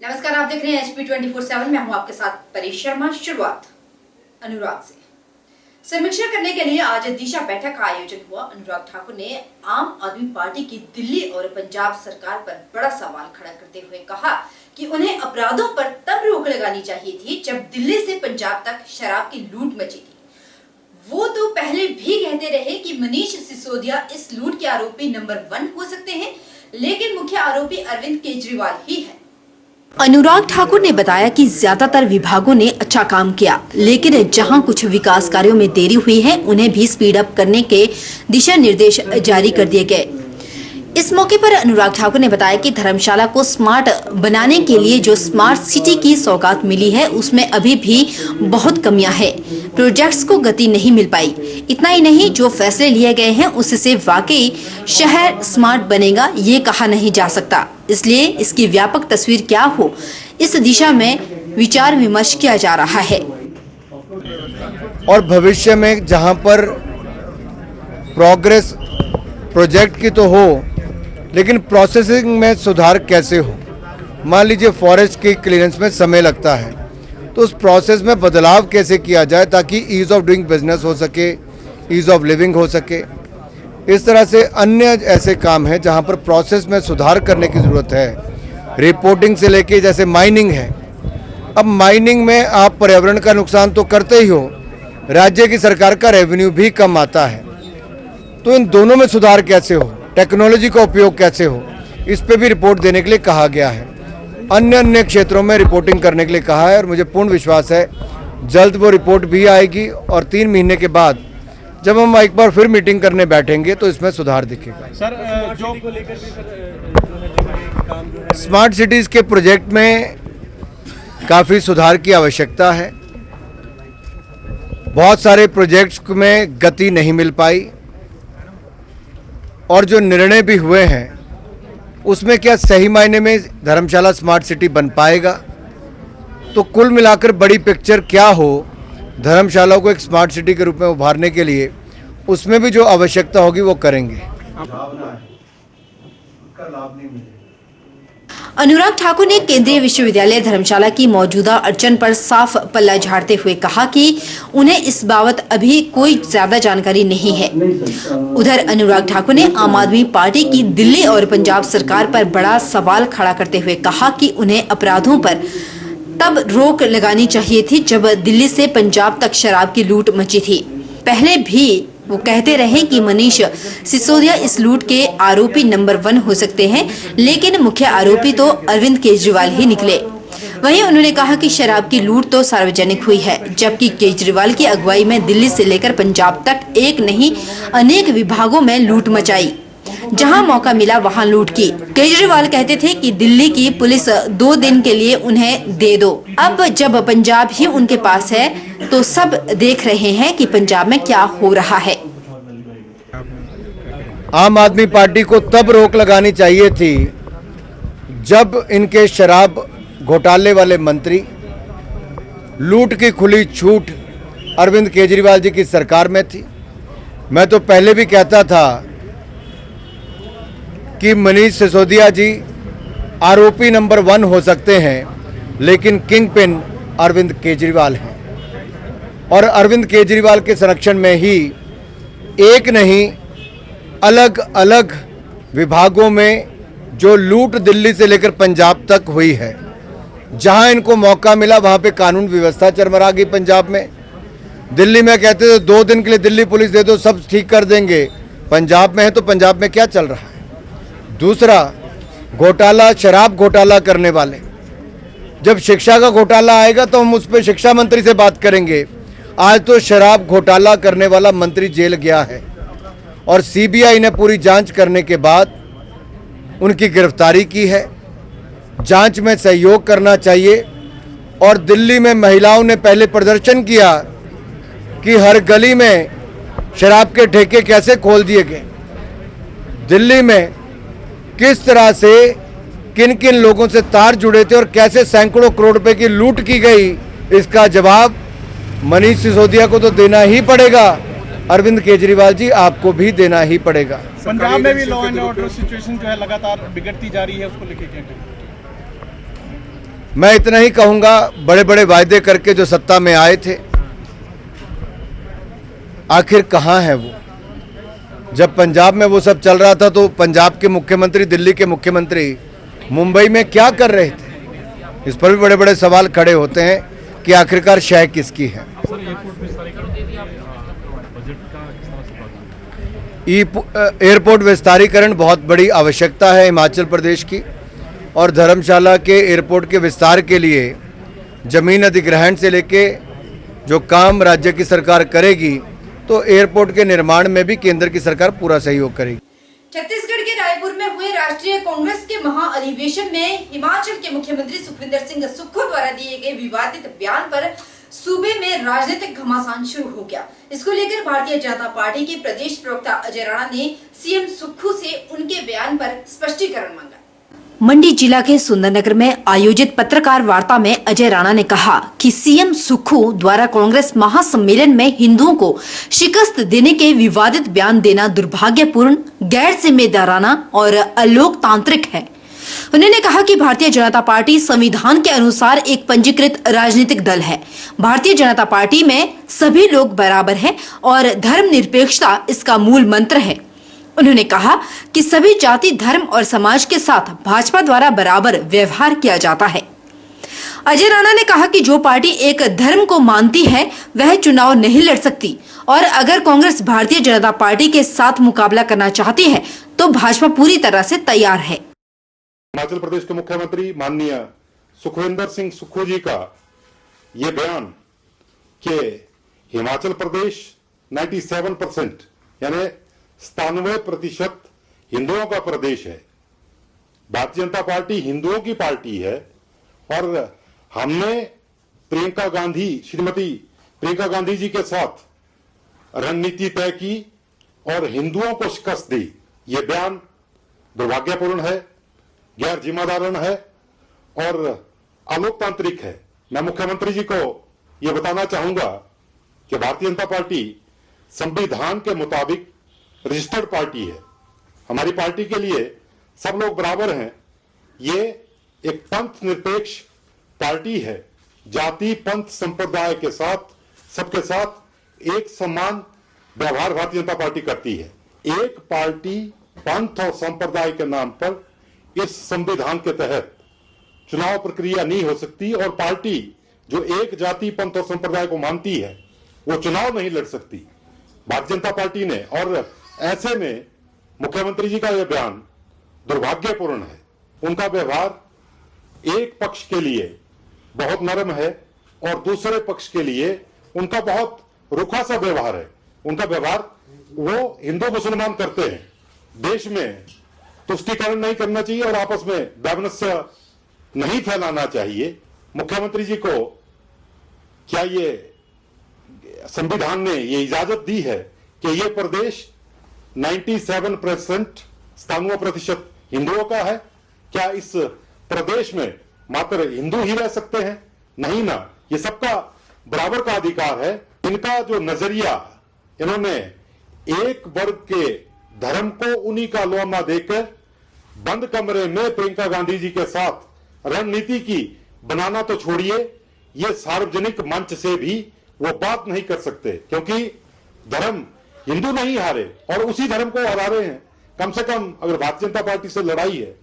नमस्कार, आप देख रहे हैं HP 24/7। मैं हूं आपके साथ परेश शर्मा। शुरुआत अनुराग से। समीक्षा करने के लिए आज दिशा बैठक का आयोजन हुआ। अनुराग ठाकुर ने आम आदमी पार्टी की दिल्ली और पंजाब सरकार पर बड़ा सवाल खड़ा करते हुए कहा कि उन्हें अपराधों पर तब रोक लगानी चाहिए थी जब दिल्ली से पंजाब तक शराब की लूट मची थी। वो तो पहले भी कहते रहे कि मनीष सिसोदिया इस लूट के आरोपी नंबर 1 हो सकते हैं, लेकिन मुख्य आरोपी अरविंद केजरीवाल ही है। अनुराग ठाकुर ने बताया कि ज्यादातर विभागों ने अच्छा काम किया, लेकिन जहां कुछ विकास कार्यों में देरी हुई है उन्हें भी स्पीड अप करने के दिशा निर्देश जारी कर दिए गए। इस मौके पर अनुराग ठाकुर ने बताया कि धर्मशाला को स्मार्ट बनाने के लिए जो स्मार्ट सिटी की सौगात मिली है उसमें अभी भी बहुत कमियां हैं। प्रोजेक्ट्स को गति नहीं मिल पाई। इतना ही नहीं, जो फैसले लिए गए हैं उससे वाकई शहर स्मार्ट बनेगा ये कहा नहीं जा सकता। इसलिए इसकी व्यापक तस्वीर क्या हो, इस दिशा में विचार विमर्श किया जा रहा है। और भविष्य में जहां पर प्रोग्रेस प्रोजेक्ट की तो हो, लेकिन प्रोसेसिंग में सुधार कैसे हो। मान लीजिए फॉरेस्ट की क्लियरेंस में समय लगता है, तो उस प्रोसेस में बदलाव कैसे किया जाए ताकि ईज ऑफ डूइंग बिजनेस हो सके, ईज ऑफ लिविंग हो सके। इस तरह से अन्य ऐसे काम हैं जहां पर प्रोसेस में सुधार करने की ज़रूरत है। रिपोर्टिंग से लेके जैसे माइनिंग है, अब माइनिंग में आप पर्यावरण का नुकसान तो करते ही हो, राज्य की सरकार का रेवेन्यू भी कम आता है। तो इन दोनों में सुधार कैसे हो, टेक्नोलॉजी का उपयोग कैसे हो, इस पे भी रिपोर्ट देने के लिए कहा गया है। अन्य क्षेत्रों में रिपोर्टिंग करने के लिए कहा है और मुझे पूर्ण विश्वास है जल्द वो रिपोर्ट भी आएगी और 3 महीने के बाद जब हम एक बार फिर मीटिंग करने बैठेंगे तो इसमें सुधार दिखेगा। सर, जो स्मार्ट सिटीज़ के प्रोजेक्ट में काफ़ी सुधार की आवश्यकता है। बहुत सारे प्रोजेक्ट्स में गति नहीं मिल पाई और जो निर्णय भी हुए हैं उसमें क्या सही मायने में धर्मशाला स्मार्ट सिटी बन पाएगा। तो कुल मिलाकर बड़ी पिक्चर क्या हो, धर्मशाला को एक स्मार्ट सिटी के रूप में उभारने के लिए उसमें भी जो आवश्यकता होगी वो करेंगे। अनुराग ठाकुर ने केंद्रीय विश्वविद्यालय धर्मशाला की मौजूदा अड़चन पर साफ पल्ला झाड़ते हुए कहा कि उन्हें इस बाबत अभी कोई ज्यादा जानकारी नहीं है। उधर अनुराग ठाकुर ने आम आदमी पार्टी की दिल्ली और पंजाब सरकार पर बड़ा सवाल खड़ा करते हुए कहा कि उन्हें अपराधों पर तब रोक लगानी चाहिए थी जब दिल्ली से पंजाब तक शराब की लूट मची थी। पहले भी वो कहते रहे कि मनीष सिसोदिया इस लूट के आरोपी नंबर 1 हो सकते हैं, लेकिन मुख्य आरोपी तो अरविंद केजरीवाल ही निकले। वहीं उन्होंने कहा कि शराब की लूट तो सार्वजनिक हुई है, जबकि केजरीवाल की अगुवाई में दिल्ली से लेकर पंजाब तक एक नहीं अनेक विभागों में लूट मचाई। जहां मौका मिला वहां लूट की। केजरीवाल कहते थे कि दिल्ली की पुलिस 2 दिन के लिए उन्हें दे दो। अब जब पंजाब ही उनके पास है तो सब देख रहे हैं कि पंजाब में क्या हो रहा है। आम आदमी पार्टी को तब रोक लगानी चाहिए थी जब इनके शराब घोटाले वाले मंत्री, लूट की खुली छूट अरविंद केजरीवाल जी की सरकार में थी। मैं तो पहले भी कहता था कि मनीष सिसोदिया जी आरोपी नंबर 1 हो सकते हैं, लेकिन किंग पिन अरविंद केजरीवाल हैं। और अरविंद केजरीवाल के संरक्षण में ही एक नहीं अलग अलग विभागों में जो लूट दिल्ली से लेकर पंजाब तक हुई है, जहां इनको मौका मिला वहां पे कानून व्यवस्था चरमरा गई। पंजाब में, दिल्ली में कहते थे 2 दिन के लिए दिल्ली पुलिस दे दो सब ठीक कर देंगे। पंजाब में है तो पंजाब में क्या चल रहा है। दूसरा घोटाला, शराब घोटाला करने वाले, जब शिक्षा का घोटाला आएगा तो हम उस पर शिक्षा मंत्री से बात करेंगे। आज तो शराब घोटाला करने वाला मंत्री जेल गया है और सीबीआई ने पूरी जांच करने के बाद उनकी गिरफ्तारी की है। जांच में सहयोग करना चाहिए। और दिल्ली में महिलाओं ने पहले प्रदर्शन किया कि हर गली में शराब के ठेके कैसे खोल दिए गए, दिल्ली में किस तरह से किन किन लोगों से तार जुड़े थे और कैसे सैकड़ों करोड़ रुपए की लूट की गई। इसका जवाब मनीष सिसोदिया को तो देना ही पड़ेगा, अरविंद केजरीवाल जी आपको भी देना ही पड़ेगा। पंजाब में भी लॉ एंड ऑर्डर सिचुएशन जो है लगातार बिगड़ती जा रही है, उसको लेके क्या मैं इतना ही कहूँगा, बड़े बड़े वायदे करके जो सत्ता में आए थे, आखिर कहाँ है वो? जब पंजाब में वो सब चल रहा था तो पंजाब के मुख्यमंत्री, दिल्ली के मुख्यमंत्री मुंबई में क्या कर रहे थे? इस पर भी बड़े बड़े सवाल खड़े होते हैं कि आखिरकार शय किसकी है। एयरपोर्ट विस्तारीकरण बहुत बड़ी आवश्यकता है हिमाचल प्रदेश की, और धर्मशाला के एयरपोर्ट के विस्तार के लिए जमीन अधिग्रहण से लेके जो काम राज्य की सरकार करेगी, तो एयरपोर्ट के निर्माण में भी केंद्र की सरकार पूरा सहयोग करेगी। छत्तीसगढ़ के रायपुर में हुए राष्ट्रीय कांग्रेस के महाअधिवेशन में हिमाचल के मुख्यमंत्री सुखविंदर सिंह सुक्खू द्वारा दिए गए विवादित बयान पर सूबे में राजनीतिक घमासान शुरू हो गया। इसको लेकर भारतीय जनता पार्टी के प्रदेश प्रवक्ता अजय राणा ने सीएम सुक्खू से उनके बयान पर स्पष्टीकरण मांगा। मंडी जिला के सुंदरनगर में आयोजित पत्रकार वार्ता में अजय राणा ने कहा कि सीएम सुक्खू द्वारा कांग्रेस महासम्मेलन में हिंदुओं को शिकस्त देने के विवादित बयान देना दुर्भाग्यपूर्ण, गैर जिम्मेदाराना और अलोकतांत्रिक है। उन्होंने कहा कि भारतीय जनता पार्टी संविधान के अनुसार एक पंजीकृत राजनीतिक दल है। भारतीय जनता पार्टी में सभी लोग बराबर हैं और धर्मनिरपेक्षता इसका मूल मंत्र है। उन्होंने कहा कि सभी जाति, धर्म और समाज के साथ भाजपा द्वारा बराबर व्यवहार किया जाता है। अजय राणा ने कहा कि जो पार्टी एक धर्म को मानती है वह चुनाव नहीं लड़ सकती, और अगर कांग्रेस भारतीय जनता पार्टी के साथ मुकाबला करना चाहती है तो भाजपा पूरी तरह से तैयार है। हिमाचल प्रदेश के मुख्यमंत्री माननीय सुखविंदर सिंह सुक्खू जी का ये बयान कि हिमाचल प्रदेश 97% यानी 97% हिंदुओं का प्रदेश है, भारतीय जनता पार्टी हिंदुओं की पार्टी है, और हमने श्रीमती प्रियंका गांधी जी के साथ रणनीति तय की और हिंदुओं को शिकस्त दी। ये बयान दुर्भाग्यपूर्ण है, गैर जिम्मेदाराना है और अलोकतांत्रिक है। मैं मुख्यमंत्री जी को यह बताना चाहूंगा कि भारतीय जनता पार्टी संविधान के मुताबिक रजिस्टर्ड पार्टी है। हमारी पार्टी के लिए सब लोग बराबर हैं। ये एक पंथ निरपेक्ष पार्टी है। जाति, पंथ, संप्रदाय के साथ सबके साथ एक समान व्यवहार भारतीय जनता पार्टी करती है। एक पार्टी पंथ और संप्रदाय के नाम पर इस संविधान के तहत चुनाव प्रक्रिया नहीं हो सकती, और पार्टी जो एक जाति, पंथ और संप्रदाय को मानती है वो चुनाव नहीं लड़ सकती भारतीय जनता पार्टी ने। और ऐसे में मुख्यमंत्री जी का यह बयान दुर्भाग्यपूर्ण है। उनका व्यवहार एक पक्ष के लिए बहुत नरम है और दूसरे पक्ष के लिए उनका बहुत रुखा सा व्यवहार है। उनका व्यवहार वो हिंदू मुसलमान करते हैं। देश में तुष्टीकरण नहीं करना चाहिए और आपस में वैमनस्य नहीं फैलाना चाहिए। मुख्यमंत्री जी को क्या ये संविधान ने ये इजाजत दी है कि ये प्रदेश 97% हिंदुओं का है? क्या इस प्रदेश में मात्र हिंदू ही रह सकते हैं? नहीं ना, ये सबका बराबर का अधिकार है। इनका जो नजरिया, इन्होंने एक वर्ग के धर्म को उन्हीं का लोमा देकर बंद कमरे में प्रियंका गांधी जी के साथ रणनीति की बनाना तो छोड़िए, ये सार्वजनिक मंच से भी वो बात नहीं कर सकते, क्योंकि धर्म हिंदू नहीं हारे और उसी धर्म को हरा रहे हैं। कम से कम अगर भारतीय जनता पार्टी से लड़ाई है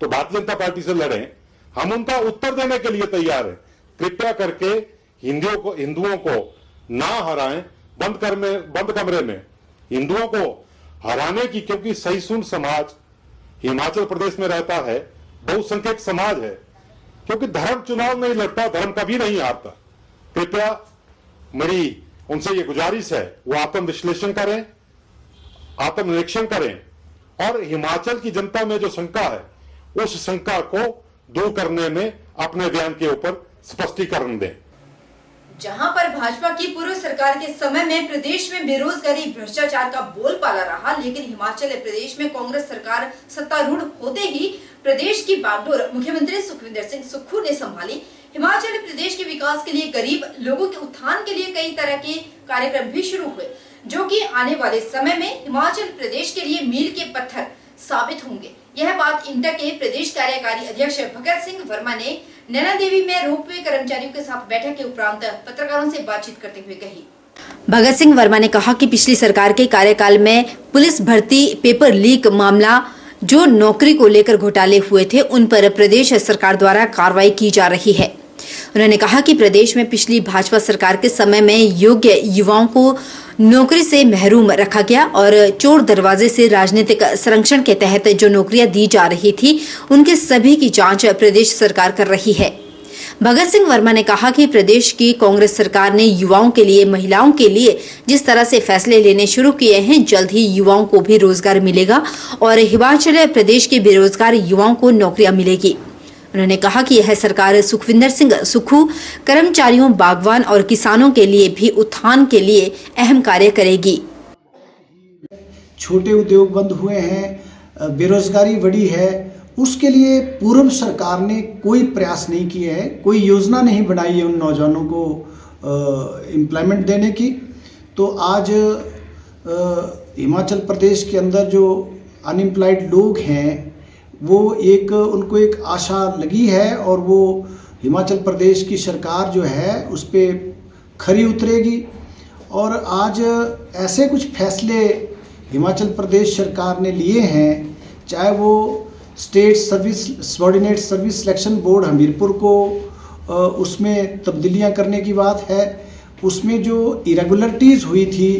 तो भारतीय जनता पार्टी से लड़ें, हम उनका उत्तर देने के लिए तैयार हैं। कृपया करके हिंदुओं को ना हराएं बंद कमरे में हिंदुओं को हराने की, क्योंकि सहिष्णु समाज हिमाचल प्रदेश में रहता है, बहुसंख्यक समाज है। क्योंकि धर्म चुनाव नहीं लड़ता, धर्म कभी नहीं हारता। कृपया मेरी उनसे ये गुजारिश है, वो आत्मविश्लेषण करें, आत्मनिरीक्षण करें और हिमाचल की जनता में जो शंका है उस शंका को दूर करने में अपने बयान के ऊपर स्पष्टीकरण दें। जहां पर भाजपा की पूर्व सरकार के समय में प्रदेश में बेरोजगारी, भ्रष्टाचार का बोलबाला रहा, लेकिन हिमाचल प्रदेश में कांग्रेस सरकार सत्तारूढ़ होते ही प्रदेश की बागडोर मुख्यमंत्री सुखविंदर सिंह सुक्खू ने संभाली। हिमाचल प्रदेश के विकास के लिए, गरीब लोगों के उत्थान के लिए कई तरह के कार्यक्रम भी शुरू हुए, जो कि आने वाले समय में हिमाचल प्रदेश के लिए मील के पत्थर साबित होंगे। यह बात इंटा के प्रदेश कार्यकारी अध्यक्ष भगत सिंह वर्मा ने नैना देवी में रोपवे कर्मचारियों के साथ बैठक के उपरांत पत्रकारों से बातचीत करते हुए कही। भगत सिंह वर्मा ने कहा कि पिछली सरकार के कार्यकाल में पुलिस भर्ती पेपर लीक मामला जो नौकरी को लेकर घोटाले हुए थे उन पर प्रदेश सरकार द्वारा कार्रवाई की जा रही है। उन्होंने कहा कि प्रदेश में पिछली भाजपा सरकार के समय में योग्य युवाओं को नौकरी से महरूम रखा गया और चोर दरवाजे से राजनीतिक संरक्षण के तहत जो नौकरियां दी जा रही थी उनके सभी की जांच प्रदेश सरकार कर रही है। भगत सिंह वर्मा ने कहा कि प्रदेश की कांग्रेस सरकार ने युवाओं के लिए, महिलाओं के लिए जिस तरह से फैसले लेने शुरू किए हैं, जल्द ही युवाओं को भी रोजगार मिलेगा और हिमाचल प्रदेश के बेरोजगार युवाओं को नौकरियां मिलेगी। उन्होंने कहा कि यह सरकार सुखविंदर सिंह सुक्खू, कर्मचारियों, बागवान और किसानों के लिए भी उत्थान के लिए अहम कार्य करेगी। छोटे उद्योग बंद हुए हैं, बेरोजगारी बढ़ी है, उसके लिए पूर्व सरकार ने कोई प्रयास नहीं किए है, कोई योजना नहीं बनाई है उन नौजवानों को एम्प्लॉयमेंट देने की। तो आज हिमाचल प्रदेश के अंदर जो अनएम्प्लॉयड लोग हैं वो उनको एक आशा लगी है और वो हिमाचल प्रदेश की सरकार जो है उस पर खरी उतरेगी। और आज ऐसे कुछ फैसले हिमाचल प्रदेश सरकार ने लिए हैं, चाहे वो state service subordinate service selection board Hamirpur को उसमें तब्दीलियां करने की बात है, उसमें जो इरेगुलरिटीज़ हुई थी,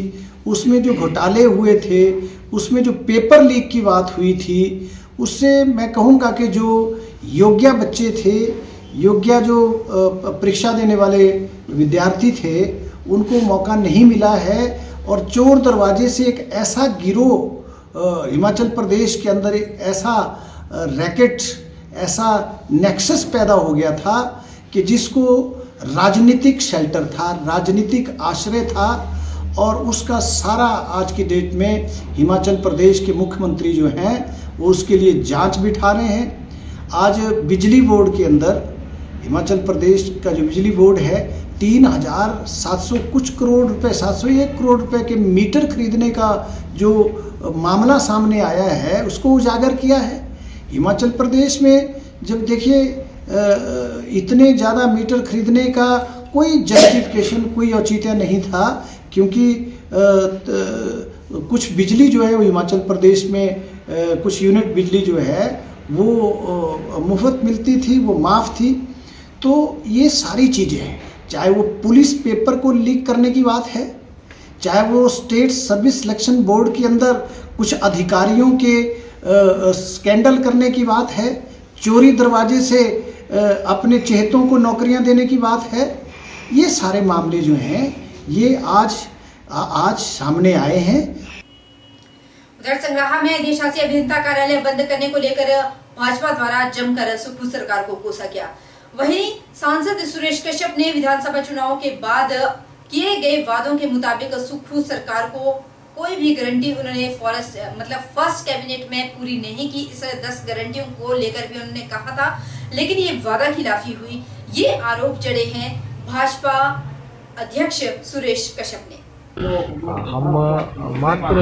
उसमें जो घोटाले हुए थे, उसमें जो पेपर लीक की बात हुई थी, उससे मैं कहूँगा कि जो योग्य बच्चे थे, योग्य जो परीक्षा देने वाले विद्यार्थी थे, उनको मौका नहीं मिला है और चोर दरवाजे से एक ऐसा गिरोह हिमाचल प्रदेश के अंदर एक ऐसा रैकेट, ऐसा नेक्सस पैदा हो गया था कि जिसको राजनीतिक शेल्टर था, राजनीतिक आश्रय था और उसका सारा आज की डेट में हिमाचल प्रदेश के मुख्यमंत्री जो हैं वो उसके लिए जांच बिठा रहे हैं। आज बिजली बोर्ड के अंदर हिमाचल प्रदेश का जो बिजली बोर्ड है 3,700 कुछ करोड़ रुपए, 701 करोड़ रुपए के मीटर खरीदने का जो मामला सामने आया है उसको उजागर किया है। हिमाचल प्रदेश में जब देखिए इतने ज़्यादा मीटर खरीदने का कोई जस्टिफिकेशन, कोई औचित्य नहीं था, क्योंकि कुछ बिजली जो है वो हिमाचल प्रदेश में कुछ यूनिट बिजली जो है वो मुफ्त मिलती थी, वो माफ़ थी। तो ये सारी चीज़ें हैं, चाहे वो पुलिस पेपर को लीक करने की बात है, चाहे वो स्टेट सर्विस सिलेक्शन बोर्ड के अंदर कुछ अधिकारियों के स्कैंडल करने की बात है, चोरी दरवाजे से अपने चहेतों को नौकरियां देने की बात है, ये सारे मामले जो हैं ये आज सामने आए हैं। उधर संग्राहा में देशासी अभियंता कार्यालय बंद करने को लेकर भाजपा द्वारा जमकर सुक्खू सरकार को कोसा गया। वहीं सांसद सुरेश कश्यप ने विधानसभा चुनाव के बाद किए गए वादों के मुताबिक सुक्खू सरकार को कोई भी गारंटी उन्होंने फर्स्ट कैबिनेट में पूरी नहीं की। इस 10 गारंटियों को लेकर भी उन्होंने कहा था, लेकिन ये वादा खिलाफी हुई। ये आरोप जड़े हैं भाजपा अध्यक्ष सुरेश कश्यप ने। हम मात्र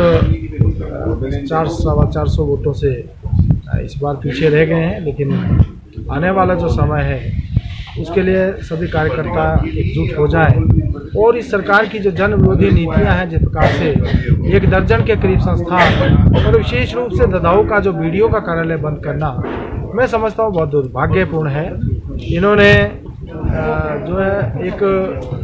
400 वोटों से इस बार पीछे रह गए हैं, लेकिन आने वाला जो समय है उसके लिए सभी कार्यकर्ता एकजुट हो जाएं और इस सरकार की जो जन विरोधी नीतियां हैं, जिस प्रकार से 1 दर्जन के करीब संस्थान और विशेष रूप से ददाऊ का जो बीडीओ का कार्यालय बंद करना, मैं समझता हूँ बहुत दुर्भाग्यपूर्ण है। इन्होंने जो है एक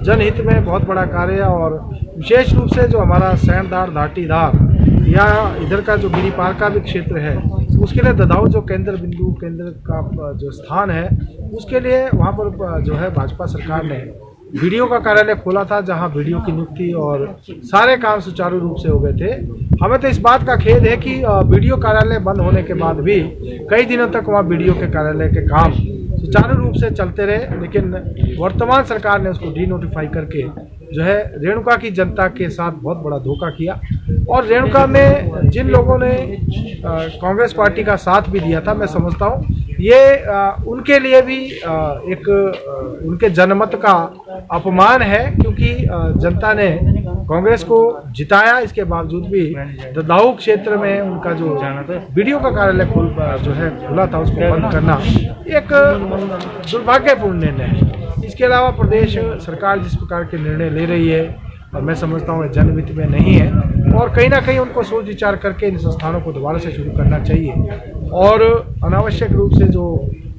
जनहित में बहुत बड़ा कार्य और विशेष रूप से जो हमारा सैंडदार धाटीदार या इधर का जो गिरी पार का भी क्षेत्र है उसके लिए ददाऊ जो केंद्र का जो स्थान है उसके लिए वहाँ पर जो है भाजपा सरकार ने बीडीओ का कार्यालय खोला था, जहां बीडीओ की नियुक्ति और सारे काम सुचारू रूप से हो गए थे। हमें तो इस बात का खेद है कि बीडीओ कार्यालय बंद होने के बाद भी कई दिनों तक वहाँ बीडीओ के कार्यालय के काम सुचारू रूप से चलते रहे, लेकिन वर्तमान सरकार ने उसको डीनोटिफाई करके जो है रेणुका की जनता के साथ बहुत बड़ा धोखा किया। और रेणुका में जिन लोगों ने कांग्रेस पार्टी का साथ भी दिया था, मैं समझता हूँ ये उनके लिए भी एक उनके जनमत का अपमान है, क्योंकि जनता ने कांग्रेस को जिताया। इसके बावजूद भी ददाऊ क्षेत्र में उनका जो बीडीओ का कार्यालय खुला था उसको बंद करना एक दुर्भाग्यपूर्ण निर्णय है। इसके अलावा प्रदेश सरकार जिस प्रकार के निर्णय ले रही है और मैं समझता हूँ जनहित में नहीं है और कहीं ना कहीं उनको सोच विचार करके इन संस्थानों को दोबारा से शुरू करना चाहिए और अनावश्यक रूप से जो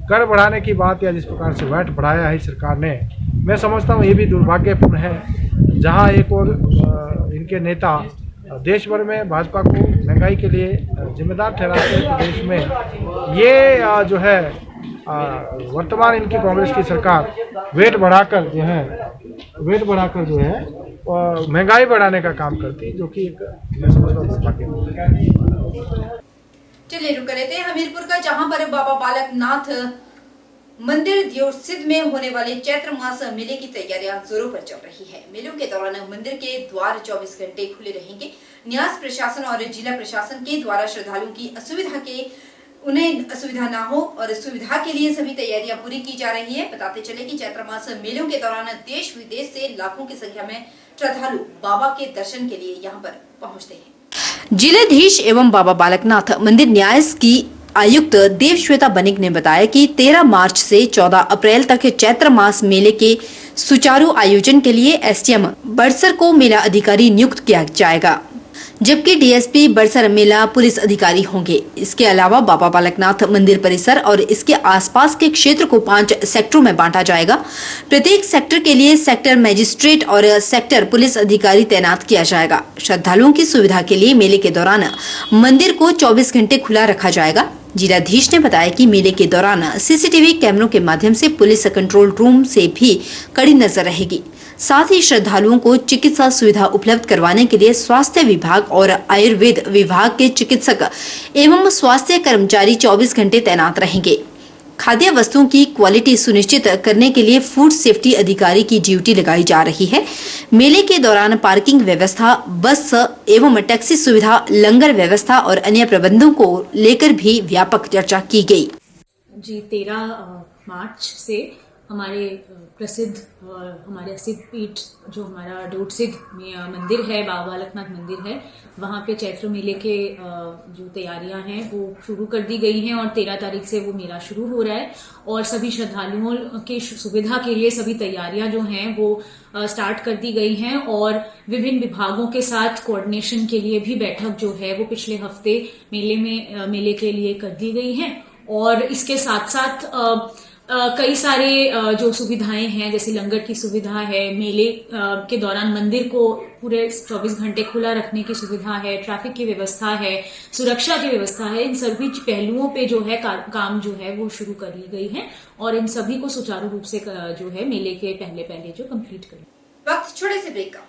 कर बढ़ाने की बात या जिस प्रकार से वैट बढ़ाया है सरकार ने, मैं समझता हूँ ये भी दुर्भाग्यपूर्ण है। जहाँ एक और इनके नेता देश भर में भाजपा को महंगाई के लिए जिम्मेदार ठहराते हैं, प्रदेश में ये जो है वर्तमान इनकी कांग्रेस की सरकार वेट बढ़ाकर जो है महंगाई बढ़ाने का काम करती है, जो कि एक मैं समझता हूँ दुर्भाग्यपूर्ण है। चलिए रुक रहे थे हमीरपुर का, जहां पर बाबा बालकनाथ मंदिर दियोटसिद्ध में होने वाले चैत्र मास मेले की तैयारियां जोरों पर चल रही है। मेलों के दौरान मंदिर के द्वार 24 घंटे खुले रहेंगे। न्यास प्रशासन और जिला प्रशासन के द्वारा श्रद्धालुओं की उन्हें असुविधा ना हो और सुविधा के लिए सभी तैयारियां पूरी की जा रही है। बताते चले कि चैत्र मास मेलों के दौरान देश विदेश से लाखों की संख्या में श्रद्धालु बाबा के दर्शन के लिए यहाँ पर पहुँचते हैं। जिलाधीश एवं बाबा बालकनाथ मंदिर न्यास की आयुक्त देवश्वेता बनिक ने बताया कि 13 मार्च से 14 अप्रैल तक चैत्र मास मेले के सुचारू आयोजन के लिए एसडीएम बड़सर को मेला अधिकारी नियुक्त किया जाएगा, जबकि डीएसपी बड़सर मेला पुलिस अधिकारी होंगे। इसके अलावा बाबा बालकनाथ मंदिर परिसर और इसके आसपास के क्षेत्र को 5 सेक्टरों में बांटा जाएगा। प्रत्येक सेक्टर के लिए सेक्टर मजिस्ट्रेट और सेक्टर पुलिस अधिकारी तैनात किया जाएगा। श्रद्धालुओं की सुविधा के लिए मेले के दौरान मंदिर को 24 घंटे खुला रखा जाएगा। जिलाधीश ने बताया कि मेले के दौरान सीसीटीवी कैमरों के माध्यम से पुलिस कंट्रोल रूम से भी कड़ी नजर रहेगी। साथ ही श्रद्धालुओं को चिकित्सा सुविधा उपलब्ध करवाने के लिए स्वास्थ्य विभाग और आयुर्वेद विभाग के चिकित्सक एवं स्वास्थ्य कर्मचारी 24 घंटे तैनात रहेंगे। खाद्य वस्तुओं की क्वालिटी सुनिश्चित करने के लिए फूड सेफ्टी अधिकारी की ड्यूटी लगाई जा रही है। मेले के दौरान पार्किंग व्यवस्था, बस एवं टैक्सी सुविधा, लंगर व्यवस्था और अन्य प्रबंधों को लेकर भी व्यापक चर्चा की गई। जी 13 मार्च से हमारे प्रसिद्ध हमारे सिद्ध पीठ जो हमारा डोटसिद्ध में मंदिर है, बाबा बालकनाथ मंदिर है, वहाँ पे चैत्र मेले के जो तैयारियां हैं वो शुरू कर दी गई हैं और 13 तारीख से वो मेला शुरू हो रहा है और सभी श्रद्धालुओं की सुविधा के लिए सभी तैयारियां जो हैं वो स्टार्ट कर दी गई हैं और विभिन्न विभागों के साथ कोऑर्डिनेशन के लिए भी बैठक जो है वो पिछले हफ्ते मेले के लिए कर दी गई है और इसके साथ साथ कई सारे जो सुविधाएं हैं, जैसे लंगर की सुविधा है, मेले के दौरान मंदिर को पूरे 24 घंटे खुला रखने की सुविधा है, ट्रैफिक की व्यवस्था है, सुरक्षा की व्यवस्था है। इन सभी पहलुओं पे जो है काम जो है वो शुरू कर ली गई है और इन सभी को सुचारू रूप से जो है मेले के पहले जो कंप्लीट करें। वक्त छोटे से ब्रेक का।